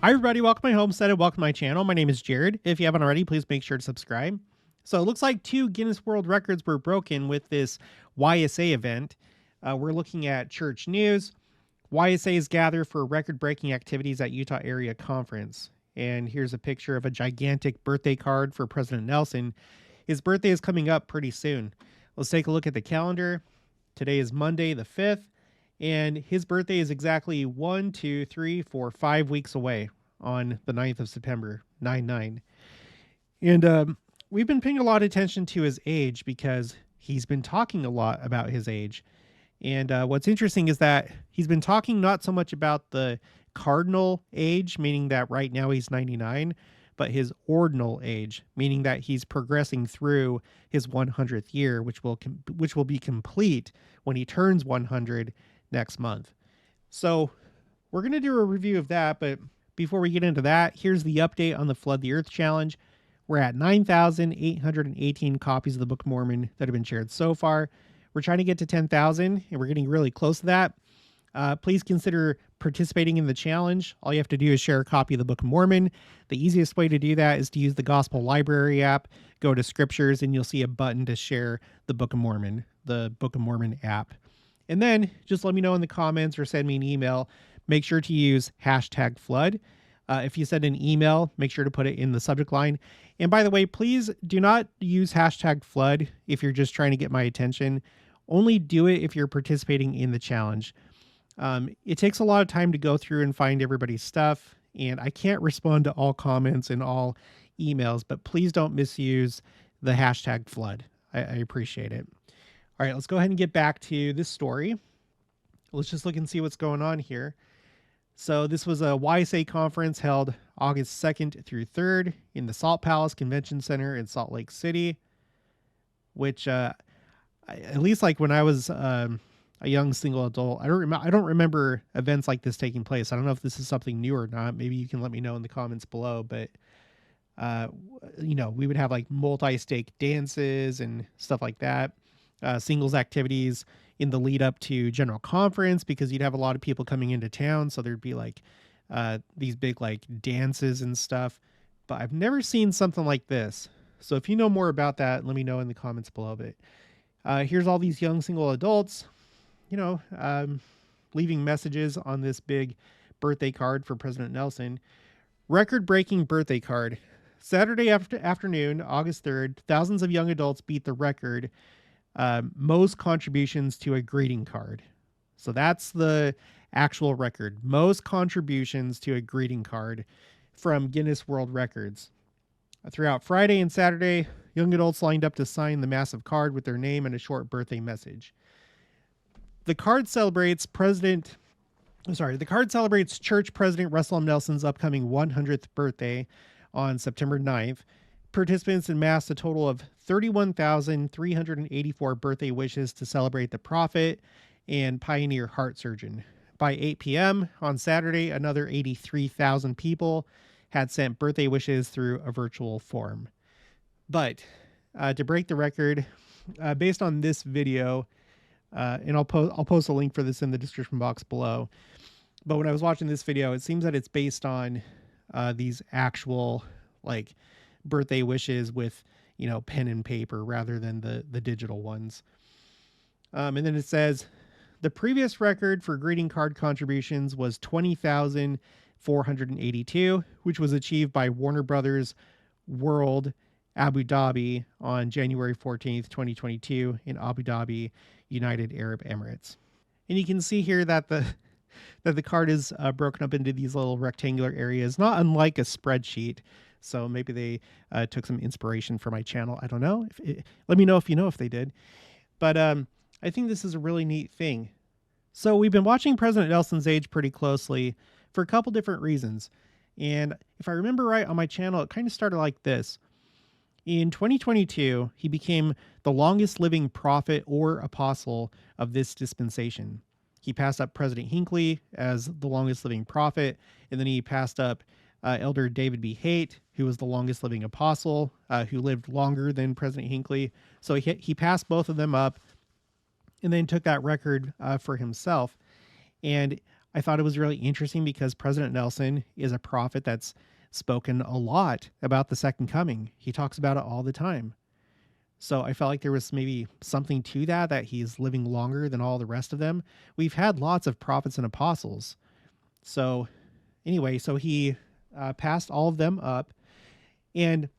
Hi everybody, welcome to my homestead and welcome to my channel. My name is Jared. If you haven't already, please make sure to subscribe. So it looks like 2 Guinness World Records were broken with this YSA event. We're looking at church news. YSAs gather for record-breaking activities at Utah Area Conference. And here's a picture of a gigantic birthday card for President Nelson. His birthday is coming up pretty soon. Let's take a look at the calendar. Today is Monday the 5th. And his birthday is exactly 5 weeks away on the 9th of September, 9/9. And we've been paying a lot of attention to his age because he's been talking a lot about his age. And what's interesting is that he's been talking not so much about the cardinal age, meaning that right now he's 99, but his ordinal age, meaning that he's progressing through his 100th year, which will be complete when he turns 100 next month. So we're going to do a review of that, but before we get into that, here's the update on the Flood the Earth Challenge. We're at 9,818 copies of the Book of Mormon that have been shared so far. We're trying to get to 10,000, and we're getting really close to that. Please consider participating in the challenge. All you have to do is share a copy of the Book of Mormon. The easiest way to do that is to use the Gospel Library app. Go to Scriptures, and you'll see a button to share the Book of Mormon, the Book of Mormon app. And then just let me know in the comments or send me an email. Make sure to use #flood. If you send an email, make sure to put it in the subject line. And by the way, please do not use #flood if you're just trying to get my attention. Only do it if you're participating in the challenge. It takes a lot of time to go through and find everybody's stuff, and I can't respond to all comments and all emails, but please don't misuse the #flood. I appreciate it. All right, let's go ahead and get back to this story. Let's just look and see what's going on here. So this was a YSA conference held August 2nd through 3rd in the Salt Palace Convention Center in Salt Lake City, which at least like when I was a young single adult, I don't remember events like this taking place. I don't know if this is something new or not. Maybe you can let me know in the comments below, but we would have like multi-stake dances and stuff like that. Singles activities in the lead up to General Conference because you'd have a lot of people coming into town. So there'd be like these big like dances and stuff. But I've never seen something like this. So if you know more about that, let me know in the comments below. But here's all these young single adults, leaving messages on this big birthday card for President Nelson. Record-breaking birthday card. Saturday afternoon, August 3rd, thousands of young adults beat the record. Most contributions to a greeting card. So that's the actual record. Most contributions to a greeting card from Guinness World Records. Throughout Friday and Saturday, young adults lined up to sign the massive card with their name and a short birthday message. The card celebrates Church President Russell M. Nelson's upcoming 100th birthday on September 9th. Participants amassed a total of 31,384 birthday wishes to celebrate the prophet and pioneer heart surgeon. By 8 p.m. on Saturday, another 83,000 people had sent birthday wishes through a virtual form. But to break the record, based on this video, and I'll post a link for this in the description box below. But when I was watching this video, it seems that it's based on these actual like birthday wishes with pen and paper rather than the digital ones. And then it says the previous record for greeting card contributions was 20,482, which was achieved by Warner Brothers World Abu Dhabi on January 14th, 2022 in Abu Dhabi, United Arab Emirates. And you can see here that the card is broken up into these little rectangular areas, not unlike a spreadsheet. So maybe they took some inspiration for my channel. I don't know. Let me know if you know if they did. But I think this is a really neat thing. So we've been watching President Nelson's age pretty closely for a couple different reasons. And if I remember right on my channel, it kind of started like this. In 2022, he became the longest living prophet or apostle of this dispensation. He passed up President Hinckley as the longest living prophet, and then he passed up Elder David B. Haight, who was the longest living apostle, who lived longer than President Hinckley. So he passed both of them up and then took that record for himself. And I thought it was really interesting because President Nelson is a prophet that's spoken a lot about the second coming. He talks about it all the time. So I felt like there was maybe something to that, that he's living longer than all the rest of them. We've had lots of prophets and apostles. So anyway, so he passed all of them up. And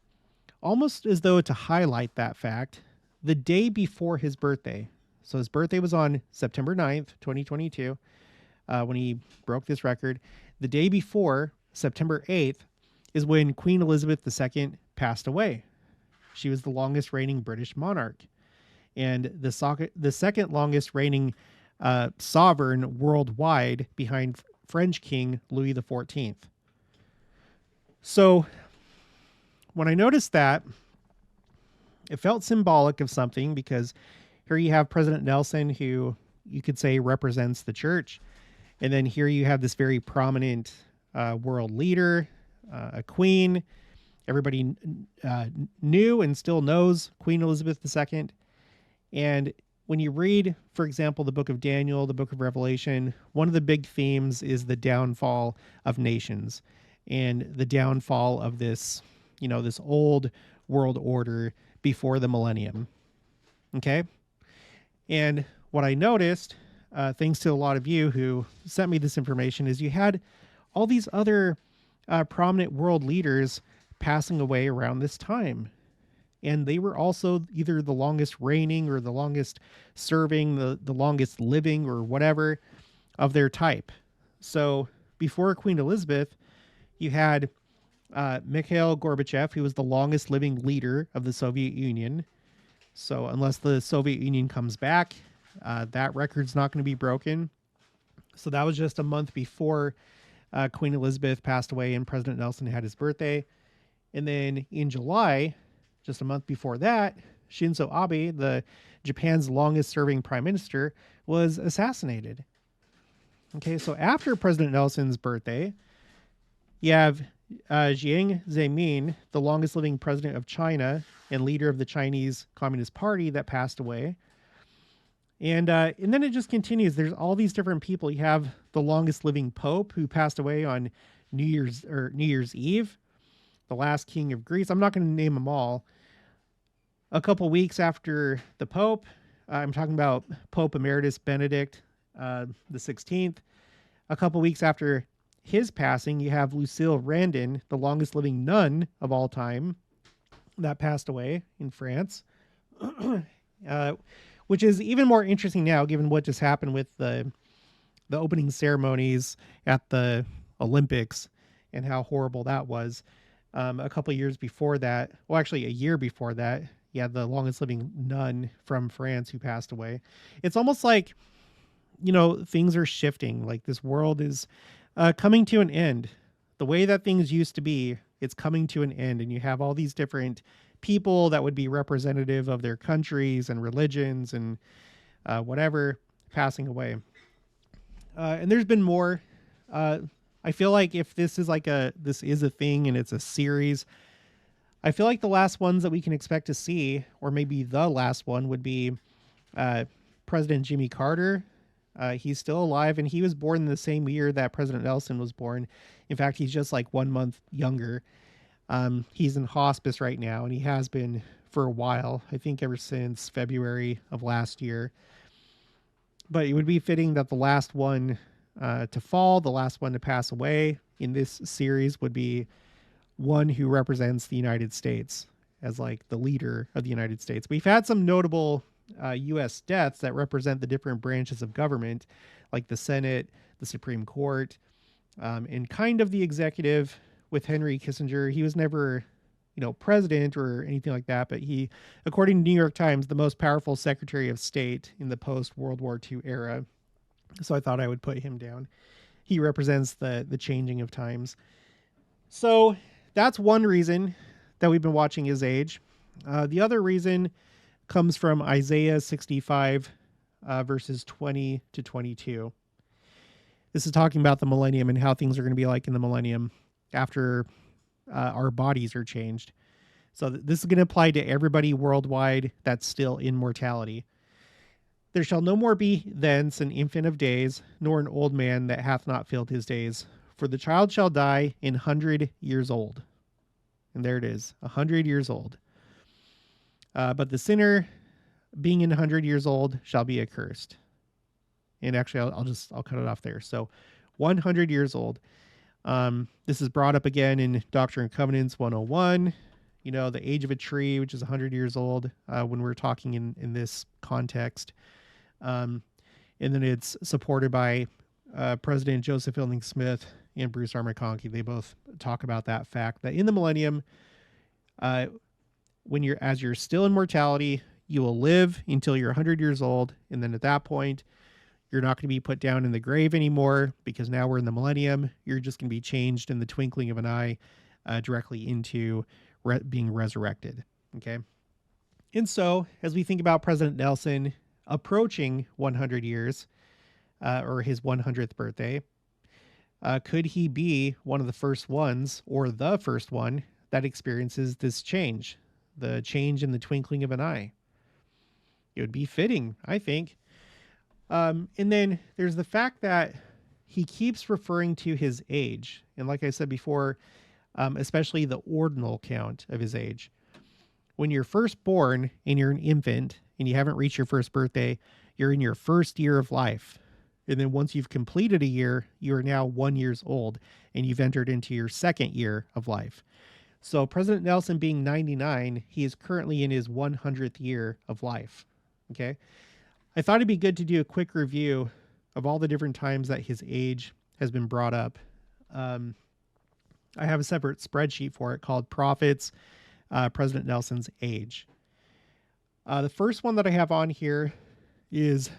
almost as though to highlight that fact, the day before his birthday, so his birthday was on September 9th, 2022, when he broke this record. The day before, September 8th, is when Queen Elizabeth II passed away. She was the longest reigning British monarch and the second longest reigning sovereign worldwide, behind French King Louis XIV. So when I noticed that, it felt symbolic of something, because here you have President Nelson, who you could say represents the church. And then here you have this very prominent world leader, a queen. Everybody knew and still knows Queen Elizabeth II. And when you read, for example, the book of Daniel, the book of Revelation, one of the big themes is the downfall of nations and the downfall of this, this old world order before the millennium. Okay. And what I noticed, thanks to a lot of you who sent me this information, is you had all these other prominent world leaders passing away around this time. And they were also either the longest reigning or the longest serving, the longest living or whatever of their type. So before Queen Elizabeth, you had Mikhail Gorbachev, who was the longest living leader of the Soviet Union. So unless the Soviet Union comes back, that record's not going to be broken. So that was just a month before Queen Elizabeth passed away and President Nelson had his birthday. And then in July, just a month before that, Shinzo Abe, the Japan's longest serving prime minister, was assassinated. Okay, so after President Nelson's birthday, you have Jiang Zemin, the longest living president of China and leader of the Chinese Communist Party, that passed away. And then it just continues. There's all these different people. You have the longest living pope, who passed away on New Year's Eve. The last king of Greece. I'm not going to name them all. A couple weeks after the Pope, I'm talking about Pope Emeritus Benedict the 16th. A couple weeks after his passing, you have Lucille Randon, the longest living nun of all time, that passed away in France. Which is even more interesting now, given what just happened with the opening ceremonies at the Olympics and how horrible that was. A couple of years before that, well, actually a year before that, you had the longest living nun from France who passed away. It's almost like, things are shifting. Like this world is coming to an end. The way that things used to be, it's coming to an end. And you have all these different people that would be representative of their countries and religions and whatever passing away. And there's been more. I feel like if this is a thing and it's a series, I feel like the last ones that we can expect to see, or maybe the last one, would be President Jimmy Carter. He's still alive, and he was born in the same year that President Nelson was born. In fact, he's just like 1 month younger. He's in hospice right now, and he has been for a while, I think ever since February of last year. But it would be fitting that the last one to fall, the last one to pass away in this series, would be one who represents the United States as like the leader of the United States. We've had some notable U.S. deaths that represent the different branches of government, like the Senate, the Supreme Court, and kind of the executive with Henry Kissinger. He was never, president or anything like that, but he, according to New York Times, the most powerful Secretary of State in the post-World War II era. So I thought I would put him down. He represents the changing of times. So that's one reason that we've been watching his age. The other reason comes from Isaiah 65, verses 20 to 22. This is talking about the millennium and how things are going to be like in the millennium after our bodies are changed. So this is going to apply to everybody worldwide that's still in mortality. There shall no more be thence an infant of days, nor an old man that hath not filled his days. For the child shall die 100 years old. And there it is, 100 years old. But the sinner, being 100 years old, shall be accursed. And actually, I'll cut it off there. So 100 years old. This is brought up again in Doctrine and Covenants 101. You know, the age of a tree, which is 100 years old, when we're talking in this context. And then it's supported by President Joseph Fielding Smith and Bruce R. McConkie. They both talk about that fact that in the millennium, as you're still in mortality, you will live until you're 100 years old. And then at that point, you're not going to be put down in the grave anymore, because now we're in the millennium. You're just going to be changed in the twinkling of an eye directly into being resurrected. Okay. And so as we think about President Nelson approaching 100 years, or his 100th birthday, could he be one of the first ones, or the first one, that experiences this change, the change in the twinkling of an eye? It would be fitting, I think. And then there's the fact that he keeps referring to his age. And like I said before, especially the ordinal count of his age. When you're first born and you're an infant and you haven't reached your first birthday, you're in your first year of life. And then once you've completed a year, you are now 1 year old and you've entered into your second year of life. So President Nelson being 99, he is currently in his 100th year of life. Okay. I thought it'd be good to do a quick review of all the different times that his age has been brought up. I have a separate spreadsheet for it called Prophets, President Nelson's Age. The first one that I have on here is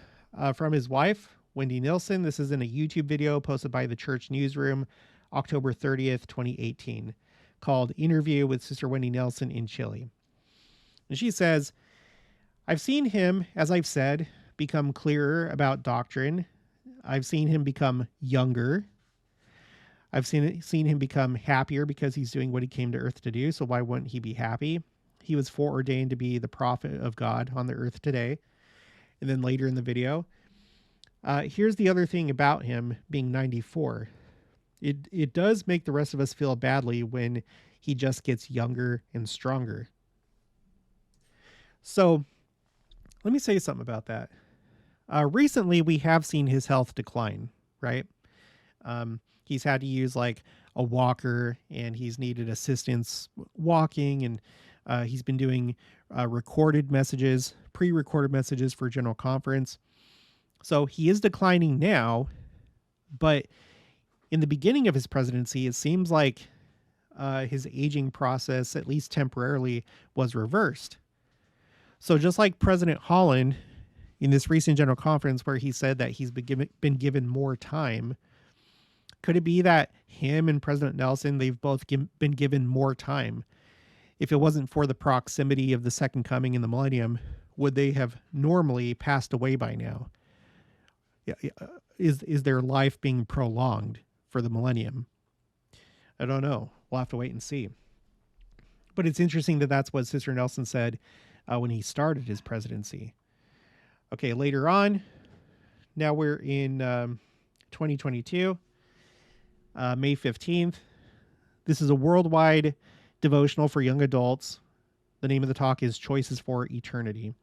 from his wife, Wendy Nilsson. This is in a YouTube video posted by the Church Newsroom, October 30th, 2018, called Interview with Sister Wendy Nelson in Chile. And she says, I've seen him, as I've said, become clearer about doctrine. I've seen him become younger. I've seen him become happier because he's doing what he came to earth to do. So why wouldn't he be happy? He was foreordained to be the prophet of God on the earth today. And then later in the video, here's the other thing about him being 94. It does make the rest of us feel badly when he just gets younger and stronger. So let me say something about that. Recently, we have seen his health decline, right? He's had to use like a walker, and he's needed assistance walking, and he's been doing pre-recorded messages for General Conference. So he is declining now, but in the beginning of his presidency, it seems like his aging process, at least temporarily, was reversed. So just like President Holland in this recent General Conference where he said that he's been given more time, could it be that him and President Nelson, they've both been given more time? If it wasn't for the proximity of the second coming in the millennium, would they have normally passed away by now? Is their life being prolonged for the millennium? I don't know. We'll have to wait and see. But it's interesting that that's what Sister Nelson said when he started his presidency. Okay, later on, now we're in 2022, May 15th. This is a worldwide devotional for young adults. The name of the talk is Choices for Eternity.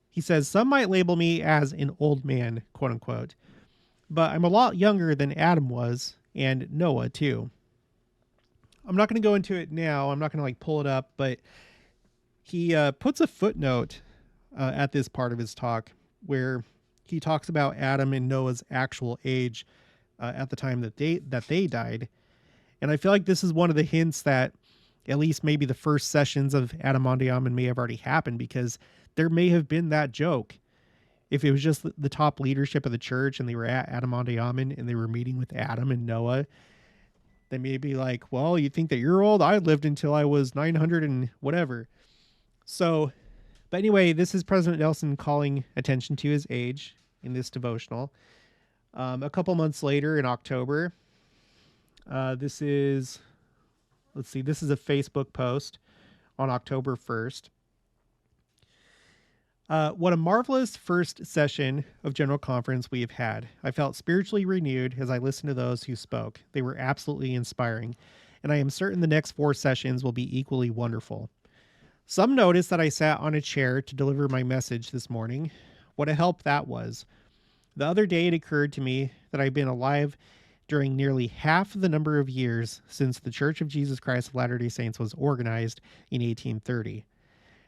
He says, some might label me as an old man, quote unquote, but I'm a lot younger than Adam was, and Noah too. I'm not going to go into it now. I'm not going to pull it up, but he puts a footnote at this part of his talk where he talks about Adam and Noah's actual age at the time that they died. And I feel like this is one of the hints that at least maybe the first sessions of Adam Mondiaman may have already happened, because there may have been that joke. If it was just the top leadership of the church and they were at Adam Mondiaman and they were meeting with Adam and Noah, they may be like, well, you think that you're old? I lived until I was 900 and whatever. So, but anyway, this is President Nelson calling attention to his age in this devotional. A couple months later in October, this is a Facebook post on October 1st. What a marvelous first session of General Conference we have had. I felt spiritually renewed as I listened to those who spoke. They were absolutely inspiring, and I am certain the next 4 sessions will be equally wonderful. Some noticed that I sat on a chair to deliver my message this morning. What a help that was. The other day it occurred to me that I've been alive during nearly half the number of years since the Church of Jesus Christ of Latter-day Saints was organized in 1830.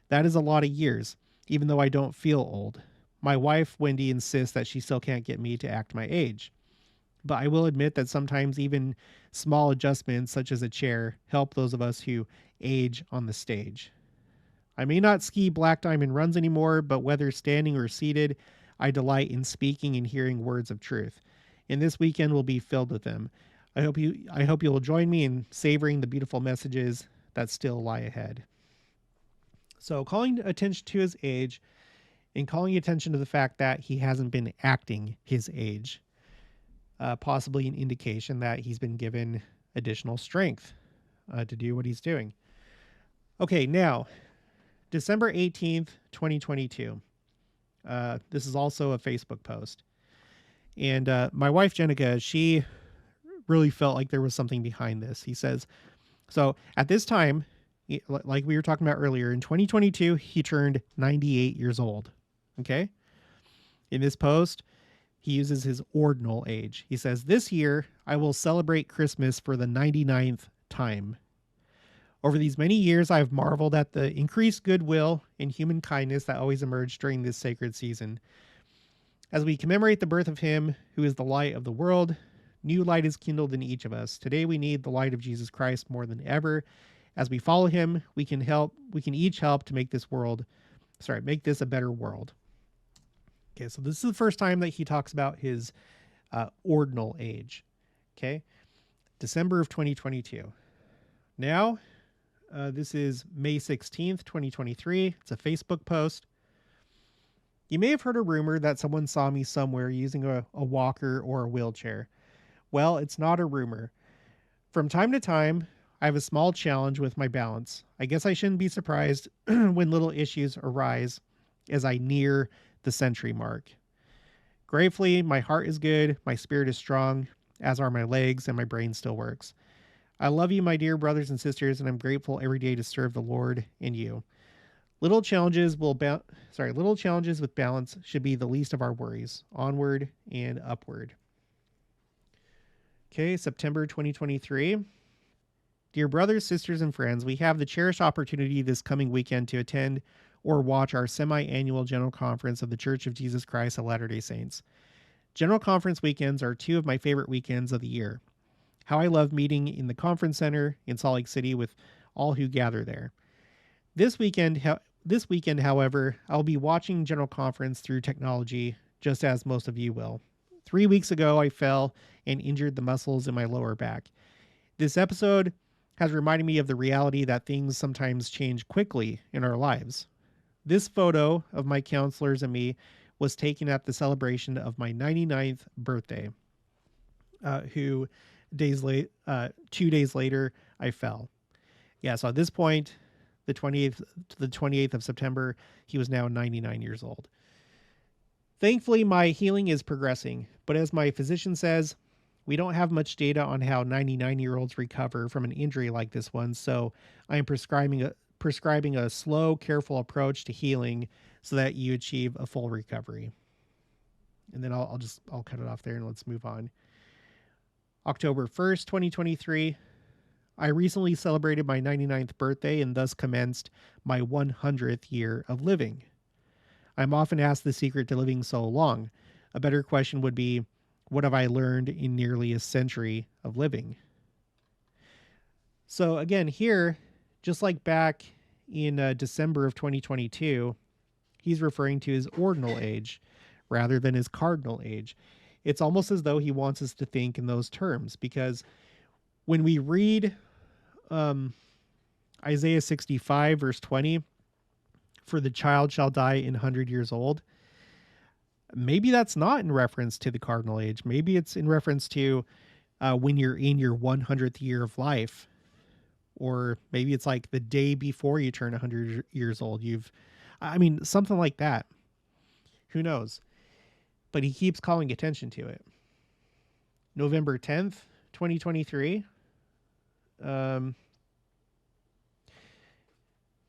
That is a lot of years, even though I don't feel old. My wife, Wendy, insists that she still can't get me to act my age. But I will admit that sometimes even small adjustments, such as a chair, help those of us who age on the stage. I may not ski black diamond runs anymore, but whether standing or seated, I delight in speaking and hearing words of truth. And this weekend will be filled with them. I hope you will join me in savoring the beautiful messages that still lie ahead. So calling attention to his age and calling attention to the fact that he hasn't been acting his age, possibly an indication that he's been given additional strength to do what he's doing. Okay, now, December 18th, 2022. This is also a Facebook post. And my wife, Jenica, she really felt like there was something behind this. He says, so at this time, like we were talking about earlier, in 2022, he turned 98 years old. Okay. In this post, he uses his ordinal age. He says, this year, I will celebrate Christmas for the 99th time. Over these many years, I have marveled at the increased goodwill and human kindness that always emerged during this sacred season. As we commemorate the birth of him who is the light of the world, new light is kindled in each of us. Today we need the light of Jesus Christ more than ever. As we follow him, we can each help to make this a better world. Okay, so this is the first time that he talks about his ordinal age. Okay, December of 2022. Now, this is May 16th, 2023. It's a Facebook post. You may have heard a rumor that someone saw me somewhere using a walker or a wheelchair. Well, it's not a rumor. From time to time, I have a small challenge with my balance. I guess I shouldn't be surprised when little issues arise as I near the century mark. Gratefully, my heart is good, my spirit is strong, as are my legs, and my brain still works. I love you, my dear brothers and sisters, and I'm grateful every day to serve the Lord and you. Little challenges with balance should be the least of our worries. Onward and upward. Okay, September 2023. Dear brothers, sisters, and friends, we have the cherished opportunity this coming weekend to attend or watch our semi-annual General Conference of the Church of Jesus Christ of Latter-day Saints. General Conference weekends are 2 of my favorite weekends of the year. How I love meeting in the conference center in Salt Lake City with all who gather there. This weekend, however, I'll be watching General Conference through technology, just as most of you will. 3 weeks ago, I fell and injured the muscles in my lower back. This episode has reminded me of the reality that things sometimes change quickly in our lives. This photo of my counselors and me was taken at the celebration of my 99th birthday, 2 days later, I fell. Yeah, so at this point, the 28th of September, he was now 99 years old. Thankfully, my healing is progressing, but as my physician says, we don't have much data on how 99-year-olds recover from an injury like this one, so I am prescribing a slow, careful approach to healing so that you achieve a full recovery. And then I'll cut it off there and let's move on. October 1st, 2023. I recently celebrated my 99th birthday and thus commenced my 100th year of living. I'm often asked the secret to living so long. A better question would be, what have I learned in nearly a century of living? So again, here, just like back in December of 2022, he's referring to his ordinal age rather than his cardinal age. It's almost as though he wants us to think in those terms, because when we read Isaiah 65, verse 20, for the child shall die in 100 years old, maybe that's not in reference to the cardinal age. Maybe it's in reference to when you're in your 100th year of life. Or maybe it's like the day before you turn 100 years old. I mean, something like that. Who knows? But he keeps calling attention to it. November 10th, 2023.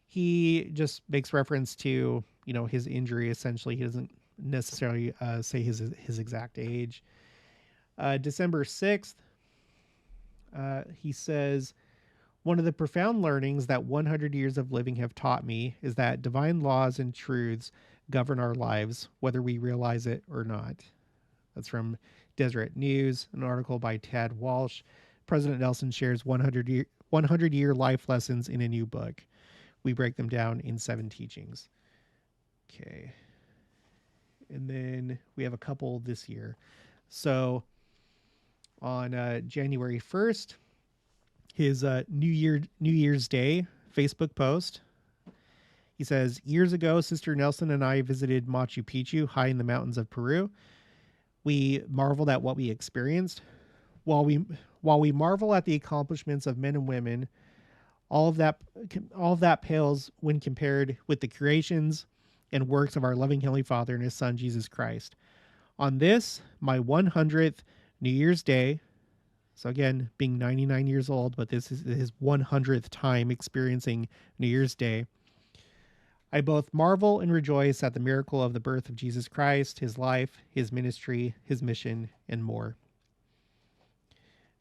He just makes reference to, his injury. Essentially, he doesn't necessarily say his exact age. December 6th, he says, one of the profound learnings that 100 years of living have taught me is that divine laws and truths govern our lives, whether we realize it or not. That's from Deseret News, an article by Tad Walsh. President Nelson shares 100-year life lessons in a new book. We break them down in 7 teachings. Okay. And then we have a couple this year. So on January 1st, his New Year's Day Facebook post. He says, years ago, Sister Nelson and I visited Machu Picchu high in the mountains of Peru. We marveled at what we experienced. While we marvel at the accomplishments of men and women, all of that pales when compared with the creations and works of our loving Heavenly Father and His Son, Jesus Christ. On this, my 100th New Year's Day, so again, being 99 years old, but this is his 100th time experiencing New Year's Day, I both marvel and rejoice at the miracle of the birth of Jesus Christ, his life, his ministry, his mission, and more.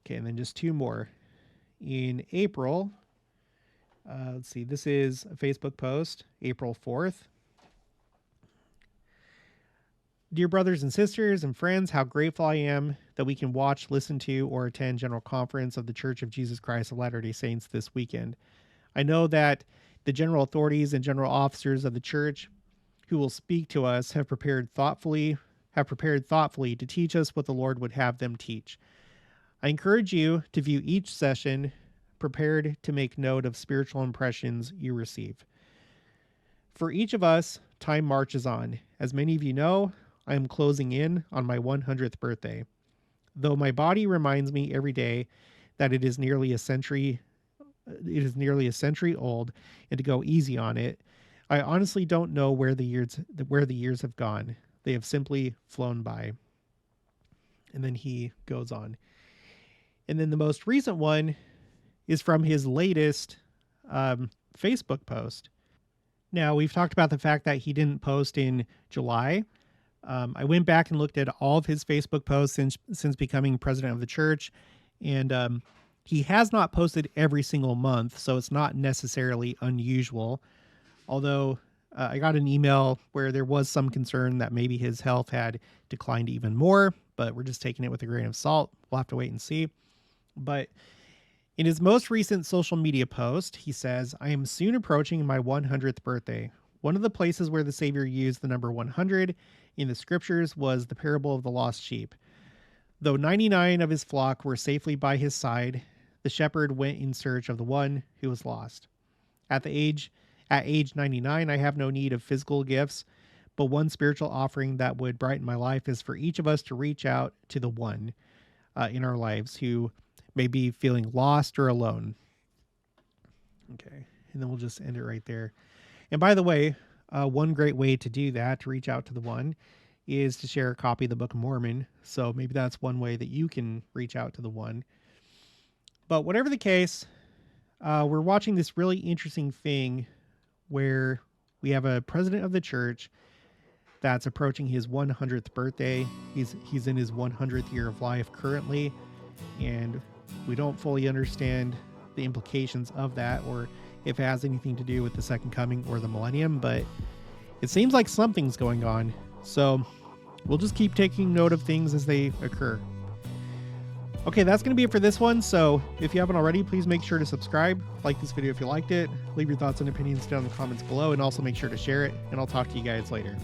Okay, and then just 2 more. In April, let's see, this is a Facebook post, April 4th. Dear brothers and sisters and friends, how grateful I am that we can watch, listen to, or attend General Conference of the Church of Jesus Christ of Latter-day Saints this weekend. I know that the general authorities and general officers of the church who will speak to us have prepared thoughtfully to teach us what the Lord would have them teach. I encourage you to view each session prepared to make note of spiritual impressions you receive. For each of us, time marches on. As many of you know, I am closing in on my 100th birthday. Though my body reminds me every day that it is nearly a century old and to go easy on it, I honestly don't know where the years have gone. They have simply flown by. And then he goes on. And then the most recent one is from his latest Facebook post. Now, we've talked about the fact that he didn't post in July. I went back and looked at all of his Facebook posts since becoming president of the church, and he has not posted every single month, so it's not necessarily unusual. Although I got an email where there was some concern that maybe his health had declined even more, but we're just taking it with a grain of salt. We'll have to wait and see. But in his most recent social media post, he says, I am soon approaching my 100th birthday. One of the places where the Savior used the number 100 in the scriptures was the parable of the lost sheep. Though 99 of his flock were safely by his side, the shepherd went in search of the one who was lost. At age 99, I have no need of physical gifts, but one spiritual offering that would brighten my life is for each of us to reach out to the one in our lives who may be feeling lost or alone. Okay, and then we'll just end it right there. And by the way, one great way to do that, to reach out to the one, is to share a copy of the Book of Mormon. So maybe that's one way that you can reach out to the one. But whatever the case, we're watching this really interesting thing where we have a president of the church that's approaching his 100th birthday. He's in his 100th year of life currently, and we don't fully understand the implications of that or if it has anything to do with the second coming or the millennium, but it seems like something's going on. So we'll just keep taking note of things as they occur. Okay, that's going to be it for this one. So if you haven't already, please make sure to subscribe, like this video if you liked it, leave your thoughts and opinions down in the comments below, and also make sure to share it, and I'll talk to you guys later.